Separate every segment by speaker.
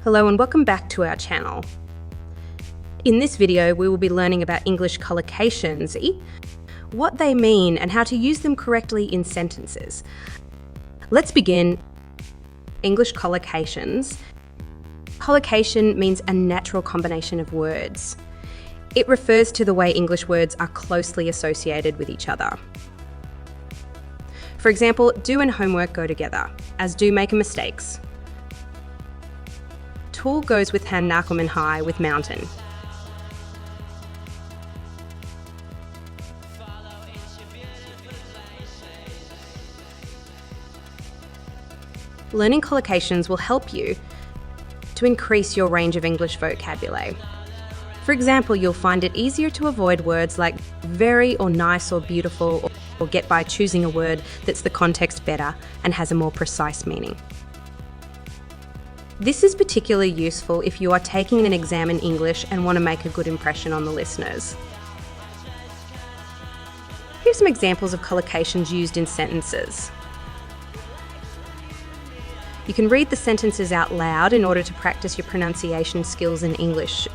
Speaker 1: Hello and welcome back to our channel. In this video, we will be learning about English collocations, what they mean and how to use them correctly in sentences. Let's begin. English collocations. Collocation means a natural combination of words. It refers to the way English words are closely associated with each other. For example, do and homework go together, as do make mistakes. Tall goes with Hannakum and high with mountain. Learning collocations will help you to increase your range of English vocabulary. For example, you'll find it easier to avoid words like very or nice or beautiful, or get by choosing a word that's the context better and has a more precise meaning. This is particularly useful if you are taking an exam in English and want to make a good impression on the listeners. Here's some examples of collocations used in sentences. You can read the sentences out loud in order to practice your pronunciation skills in English.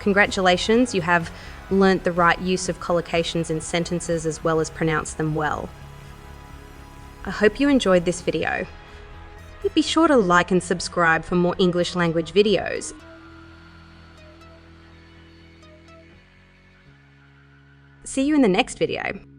Speaker 1: Congratulations, you have learnt the right use of collocations in sentences as well as pronounce them well. I hope you enjoyed this video. Be sure to like and subscribe for more English language videos. See you in the next video.